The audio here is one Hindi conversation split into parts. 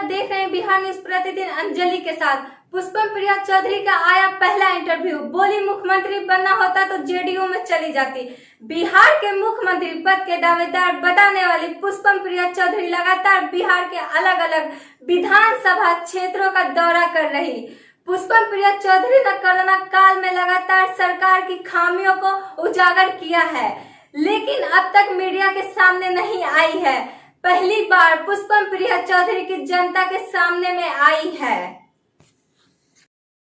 देख रहे हैं बिहार न्यूज प्रतिदिन अंजलि के साथ। पुष्पम प्रिया चौधरी का आया पहला इंटरव्यू। बोली मुख्यमंत्री बनना होता तो जेडीयू में चली जाती। बिहार के मुख्यमंत्री पद के दावेदार बताने वाली पुष्पम प्रिया चौधरी लगातार बिहार के अलग अलग विधानसभा क्षेत्रों का दौरा कर रही। पुष्पम प्रिया चौधरी ने कोरोना काल में लगातार सरकार की खामियों को उजागर किया है, लेकिन अब तक मीडिया के सामने नहीं आई है। पहली बार पुष्पम प्रिया चौधरी की जनता के सामने में आई है।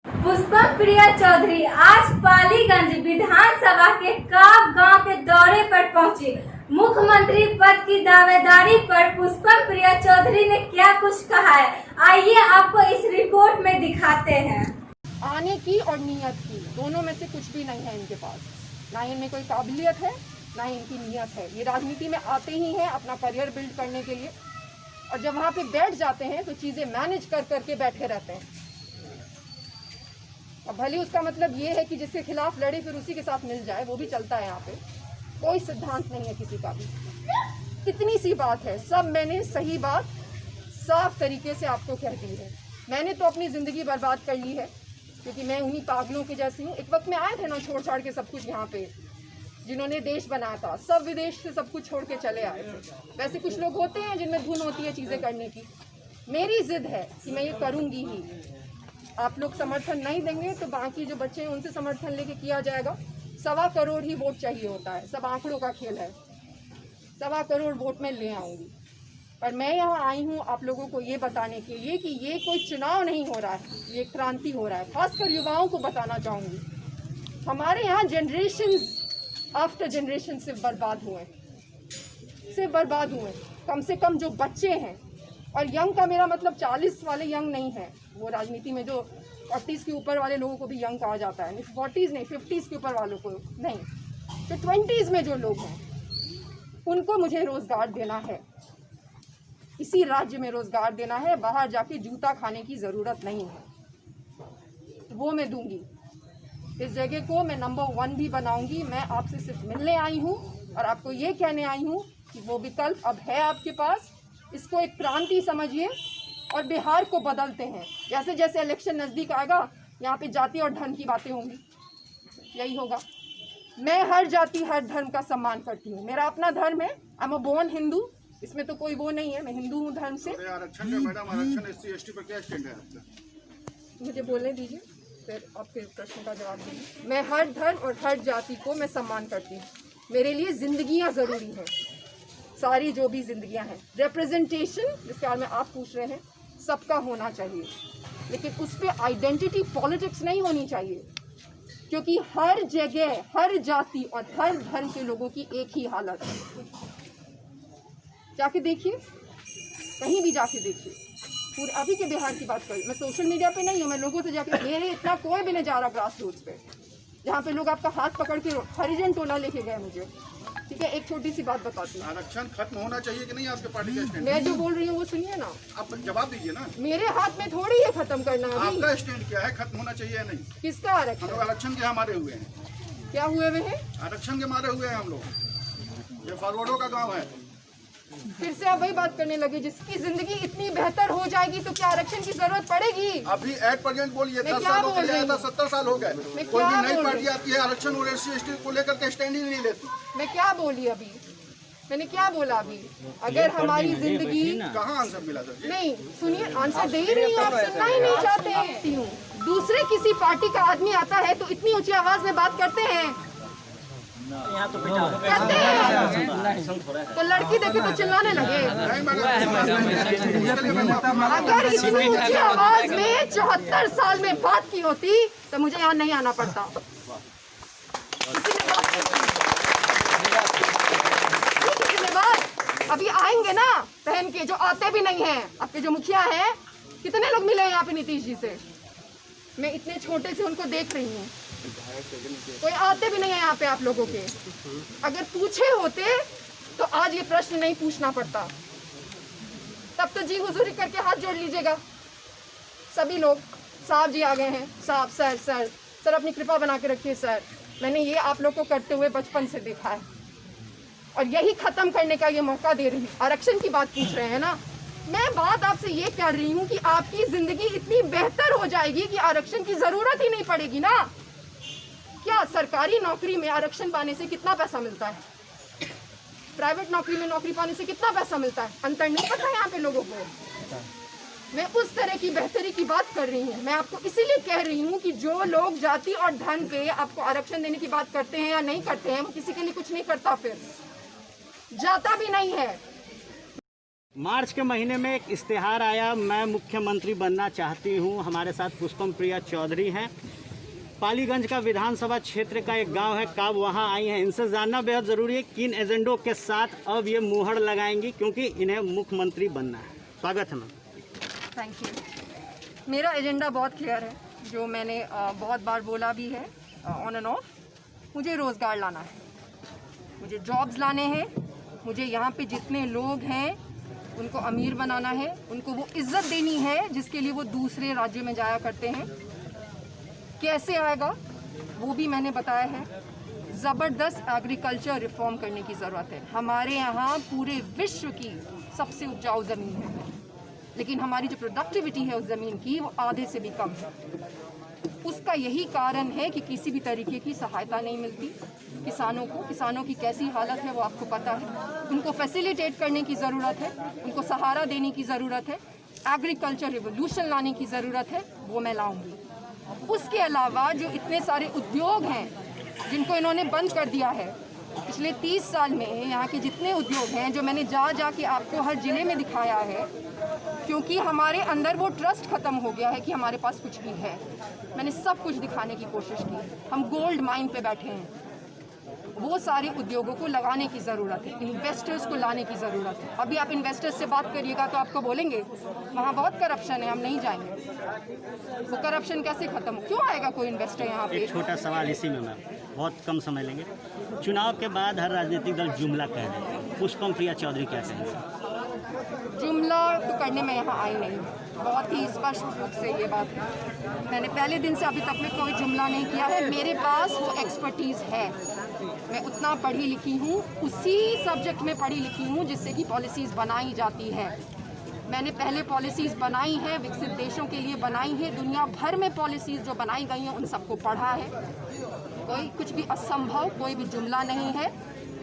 पुष्पम प्रिया चौधरी आज पालीगंज विधानसभा के काब गांव के दौरे पर पहुंची। मुख्यमंत्री पद की दावेदारी पर पुष्पम प्रिया चौधरी ने क्या कुछ कहा है, आइए आपको इस रिपोर्ट में दिखाते हैं। आने की और नीयत की, दोनों में से कुछ भी नहीं है इनके पास। ना इनमें कोई काबिलियत है, ना इनकी नीयत है। ये राजनीति में आते ही हैं अपना करियर बिल्ड करने के लिए, और जब वहाँ पे बैठ जाते हैं तो चीजें मैनेज कर करके बैठे रहते हैं। अब भले उसका मतलब ये है कि जिसके खिलाफ लड़े फिर उसी के साथ मिल जाए, वो भी चलता है। यहाँ पे कोई सिद्धांत नहीं है किसी का भी। इतनी सी बात है, सब मैंने सही बात साफ तरीके से आपको कह दी है। मैंने तो अपनी जिंदगी बर्बाद कर ली है, क्योंकि मैं उन्हीं पागलों की जैसी हूँ। एक वक्त में आए थे ना छोड़ छाड़ के सब कुछ यहाँ पे, जिन्होंने देश बनाया था, सब विदेश से सब कुछ छोड़ के चले आए थे। वैसे कुछ लोग होते हैं जिनमें धुन होती है चीजें करने की। मेरी जिद है कि मैं ये करूंगी ही। आप लोग समर्थन नहीं देंगे तो बाकी जो बच्चे हैं उनसे समर्थन लेके किया जाएगा। 1.25 करोड़ ही वोट चाहिए होता है, सब आंकड़ों का खेल है। 1.25 करोड़ वोट में ले आऊंगी। पर मैं यहाँ आई हूँ आप लोगों को ये बताने के लिए कि ये कोई चुनाव नहीं हो रहा है, ये क्रांति हो रहा है। खासकर युवाओं को बताना चाहूंगी, हमारे यहाँ जनरेशन आफ्टर जनरेशन से बर्बाद हुए। कम से कम जो बच्चे हैं, और यंग का मेरा मतलब 40 वाले यंग नहीं है, वो राजनीति में जो 40s के ऊपर वाले लोगों को भी यंग कहा जाता है। 40s नहीं, 50s के ऊपर वालों को नहीं, तो 20s में जो लोग हैं उनको मुझे रोजगार देना है। इसी राज्य में रोजगार देना है, बाहर जाके जूता खाने की जरूरत नहीं है, वो मैं दूंगी। इस जगह को मैं नंबर 1 भी बनाऊंगी। मैं आपसे सिर्फ मिलने आई हूँ और आपको ये कहने आई हूँ कि वो विकल्प अब है आपके पास। इसको एक क्रांति समझिए और बिहार को बदलते हैं। जैसे जैसे इलेक्शन नज़दीक आएगा, यहाँ पे जाति और धर्म की बातें होंगी, यही होगा। मैं हर जाति हर धर्म का सम्मान करती हूँ। मेरा अपना धर्म है, I am a born Hindu, इसमें तो कोई वो नहीं है, मैं हिंदू हूँ धर्म से। आरक्षण SC ST पर क्या स्टैंड है आपका? मुझे बोलने दीजिए, फिर आपके प्रश्न का जवाब दीजिए। मैं हर धर्म और हर जाति को मैं सम्मान करती हूँ। मेरे लिए जिंदगियाँ ज़रूरी हैं, सारी जो भी जिंदगियाँ हैं। रिप्रेजेंटेशन जिसके बारे में आप पूछ रहे हैं, सबका होना चाहिए, लेकिन उस पर आइडेंटिटी पॉलिटिक्स नहीं होनी चाहिए, क्योंकि हर जगह हर जाति और हर धर्म के लोगों की एक ही हालत है। जाके देखिए, कहीं भी जाके देखिए। पूरे अभी के बिहार की बात करूँ, मैं सोशल मीडिया पे नहीं हूँ, मैं लोगों से जाके, मेरे इतना कोई भी नहीं जा रहा ग्रास रूट्स पे, जहाँ पे लोग आपका हाथ पकड़ के हरिजन टोला लेके गए मुझे। ठीक है, एक छोटी सी बात बताती हूँ। आरक्षण खत्म होना चाहिए कि नहीं आपके पार्टी का स्टैंड? मैं जो बोल रही हूँ वो सुनिए ना, आप जवाब दीजिए ना। मेरे हाथ में थोड़ी है खत्म करना। आपका स्टैंड क्या है, खत्म होना चाहिए या नहीं? किसका हम लोग आरक्षण के मारे हुए हैं। क्या हुए हुए हैं? आरक्षण के मारे हुए हैं हम लोग। ये फॉरवर्डों का गाँव है। फिर से आप वही बात करने लगे, जिसकी जिंदगी इतनी बेहतर हो जाएगी तो क्या आरक्षण की जरूरत पड़ेगी? अभी एट प्रेजेंट बोलिए, 10 साल हो गया था, 70 साल हो गए, कोई भी नई पार्टी आती है आरक्षण और SC ST को लेकर के स्टैंड ही नहीं लेती। मैं क्या बोली अभी? मैंने क्या बोला अभी? अगर हमारी जिंदगी, कहाँ आंसर मिला सर? नहीं सुनिए, आंसर दे ही नहीं, आप सुनना ही नहीं चाहते। दूसरे किसी पार्टी का आदमी आता है तो इतनी ऊंची आवाज में बात करते हैं, तो लड़की देखे तो चिल्लाने लगे। अगर इतनी ऊंची आवाज में 74 साल में बात की होती तो मुझे यहाँ नहीं आना पड़ता। अभी आएंगे ना पहन के, जो आते भी नहीं हैं, आपके जो मुखिया हैं, कितने लोग मिले यहाँ पे नीतीश जी से। मैं इतने छोटे से उनको देख रही हूँ, कोई आते भी नहीं है यहाँ पे आप लोगों के। अगर पूछे होते तो आज ये प्रश्न नहीं पूछना पड़ता। तब तो जी हुजूरी करके हाथ जोड़ लीजिएगा सभी लोग। साहब जी आ गए हैं, साहब सर अपनी कृपा बना के रखिए सर। मैंने ये आप लोग को करते हुए बचपन से देखा है, और यही खत्म करने का ये मौका दे रही हूँ। आरक्षण की बात पूछ रहे हैं ना, मैं बात आपसे ये कर रही हूँ कि आपकी जिंदगी इतनी बेहतर हो जाएगी कि आरक्षण की जरूरत ही नहीं पड़ेगी ना। क्या सरकारी नौकरी में आरक्षण पाने से कितना पैसा मिलता है? प्राइवेट नौकरी में नौकरी पाने से कितना पैसा मिलता है? अंतर नहीं पता है यहाँ पे लोगों को। मैं उस तरह की बेहतरी की बात कर रही हूँ। मैं आपको इसीलिए कह रही हूँ कि जो लोग जाति और धन पे आपको आरक्षण देने की बात करते हैं या नहीं करते हैं, वो किसी के लिए कुछ नहीं करता, फिर जाता भी नहीं है। मार्च के महीने में एक इश्तेहार आया, मैं मुख्यमंत्री बनना चाहती हूं। हमारे साथ पुष्पम प्रिया चौधरी हैं। पालीगंज का विधानसभा क्षेत्र का एक गांव है काब, वहां आई हैं। इनसे जानना बेहद ज़रूरी है किन एजेंडों के साथ अब ये मुहर लगाएंगी, क्योंकि इन्हें मुख्यमंत्री बनना है। स्वागत है मैम। Thank you. मेरा एजेंडा बहुत क्लियर है, जो मैंने बहुत बार बोला भी है ऑन एंड ऑफ। मुझे रोज़गार लाना है, मुझे जॉब्स लाने हैं, मुझे यहाँ पे जितने लोग हैं उनको अमीर बनाना है, उनको वो इज्जत देनी है जिसके लिए वो दूसरे राज्यों में जाया करते हैं। कैसे आएगा वो भी मैंने बताया है। ज़बरदस्त एग्रीकल्चर रिफॉर्म करने की ज़रूरत है। हमारे यहाँ पूरे विश्व की सबसे उपजाऊ ज़मीन है, लेकिन हमारी जो प्रोडक्टिविटी है उस ज़मीन की वो आधे से भी कम है। उसका यही कारण है कि किसी भी तरीके की सहायता नहीं मिलती किसानों को। किसानों की कैसी हालत है वो आपको पता है। उनको फैसिलिटेट करने की ज़रूरत है, उनको सहारा देने की ज़रूरत है। एग्रीकल्चर रिवोल्यूशन लाने की ज़रूरत है, वो मैं लाऊंगी। उसके अलावा जो इतने सारे उद्योग हैं जिनको इन्होंने बंद कर दिया है पिछले 30 साल में, यहाँ के जितने उद्योग हैं जो मैंने जा के आपको हर ज़िले में दिखाया है, क्योंकि हमारे अंदर वो ट्रस्ट ख़त्म हो गया है कि हमारे पास कुछ भी है। मैंने सब कुछ दिखाने की कोशिश की। हम गोल्ड माइन पे बैठे हैं। वो सारे उद्योगों को लगाने की ज़रूरत है, इन्वेस्टर्स को लाने की ज़रूरत है। अभी आप इन्वेस्टर्स से बात करिएगा तो आपको बोलेंगे वहाँ बहुत करप्शन है, हम नहीं जाएंगे। वो करप्शन कैसे ख़त्म, क्यों आएगा कोई इन्वेस्टर यहाँ पे? एक छोटा सवाल इसी में मैम, बहुत कम समय लेंगे। चुनाव के बाद हर राजनीतिक दल जुमला कह रहे हैं, पुष्पम प्रिया चौधरी क्या कहेंगे? जुमला तो करने में यहाँ आई नहीं, बहुत ही स्पष्ट रूप से ये बात है। मैंने पहले दिन से अभी तक में कोई जुमला नहीं किया है। मेरे पास वो एक्सपर्टीज़ है, मैं उतना पढ़ी लिखी हूँ, उसी सब्जेक्ट में पढ़ी लिखी हूँ जिससे कि पॉलिसीज़ बनाई जाती है। मैंने पहले पॉलिसीज़ बनाई हैं, विकसित देशों के लिए बनाई है। दुनिया भर में पॉलिसीज़ जो बनाई गई हैं उन सबको पढ़ा है। कोई कुछ भी असंभव, कोई भी जुमला नहीं है।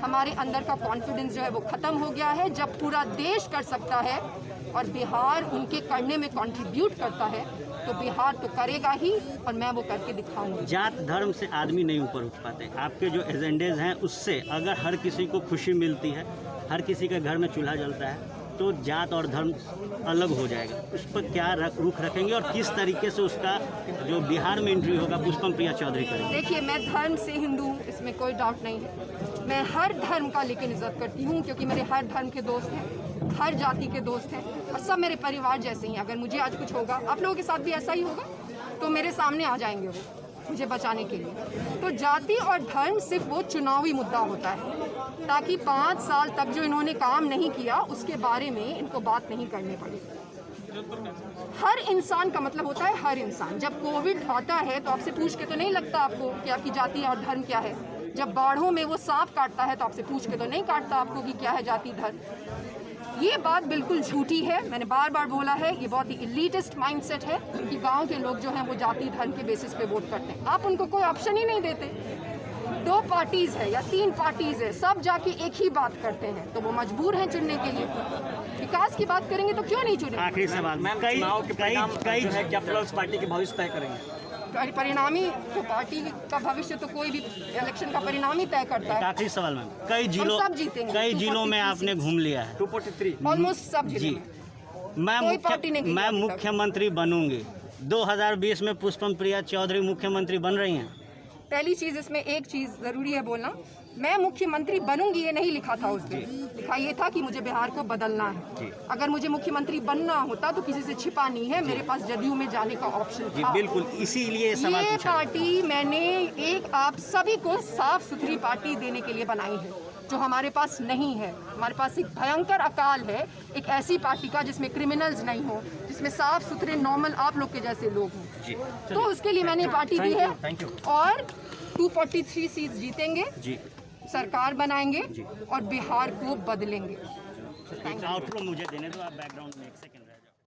हमारे अंदर का कॉन्फिडेंस जो है वो ख़त्म हो गया है। जब पूरा देश कर सकता है और बिहार उनके करने में कंट्रीब्यूट करता है तो बिहार तो करेगा ही, और मैं वो करके दिखाऊंगी। जात धर्म से आदमी नहीं ऊपर उठ पाते। आपके जो एजेंडेज हैं उससे अगर हर किसी को खुशी मिलती है, हर किसी के घर में चूल्हा जलता है, तो जात और धर्म अलग हो जाएगा। उस पर क्या रुख रखेंगे और किस तरीके से उसका जो बिहार में एंट्री होगा पुष्पम प्रिया चौधरी करेंगे? देखिए, मैं धर्म से हिंदू हूँ, इसमें कोई डाउट नहीं है। मैं हर धर्म का लेकिन इज्जत करती हूँ, क्योंकि मेरे हर धर्म के दोस्त हैं, हर जाति के दोस्त हैं, और सब मेरे परिवार जैसे ही हैं। अगर मुझे आज कुछ होगा, आप लोगों के साथ भी ऐसा ही होगा, तो मेरे सामने आ जाएंगे वो मुझे बचाने के लिए। तो जाति और धर्म सिर्फ वो चुनावी मुद्दा होता है, ताकि 5 साल तक जो इन्होंने काम नहीं किया उसके बारे में इनको बात नहीं करनी पड़े। हर इंसान का मतलब होता है हर इंसान। जब कोविड आता है तो आपसे पूछ के तो नहीं लगता आपको कि आपकी जाति और धर्म क्या है। जब बाढ़ों में वो सांप काटता है तो आपसे पूछ के तो नहीं काटता आपको कि क्या है जाति धर्म। ये बात बिल्कुल झूठी है। मैंने बार बार बोला है, ये बहुत ही इलीटिस्ट माइंडसेट है कि गांव के लोग जो हैं वो जाति धर्म के बेसिस पे वोट करते हैं। आप उनको कोई ऑप्शन ही नहीं देते। 2 पार्टीज है या 3 पार्टीज है, सब जाके एक ही बात करते हैं, तो वो मजबूर हैं चुनने के लिए। विकास की बात करेंगे तो क्यों नहीं चुने? आखिरी सवाल, कई क्या प्लस पार्टी के भविष्य तय करेंगे? परिणामी तो पार्टी का भविष्य तो कोई भी इलेक्शन का परिणाम ही तय करता है। आखिरी सवाल मैम, सब जीतेंगे। कई जिलों में आपने घूम लिया है, 243 ऑलमोस्ट सब जी। मैं मुख्यमंत्री बनूंगी 2020 में पुष्पम प्रिया चौधरी मुख्यमंत्री बन रही हैं। पहली चीज, इसमें एक चीज जरूरी है बोलना, मैं मुख्यमंत्री बनूंगी ये नहीं लिखा था उस दिन। लिखा ये था कि मुझे बिहार को बदलना है। अगर मुझे मुख्यमंत्री बनना होता तो किसी से छिपा नहीं है, मेरे पास जदयू में जाने का ऑप्शन था। बिल्कुल, इसीलिए सवाल ये पूछा। पार्टी मैंने एक आप सभी को साफ सुथरी पार्टी देने के लिए बनाई है, जो हमारे पास नहीं है। हमारे पास एक भयंकर अकाल है एक ऐसी पार्टी का जिसमें क्रिमिनल्स नहीं हो, जिसमें साफ सुथरे नॉर्मल आप लोग के जैसे लोग हों। तो उसके लिए मैंने पार्टी दी है, और 243 सीट जीतेंगे, सरकार बनाएंगे और बिहार को बदलेंगे। आउटफ्लो मुझे देने दो आप बैकग्राउंड में एक सेकंड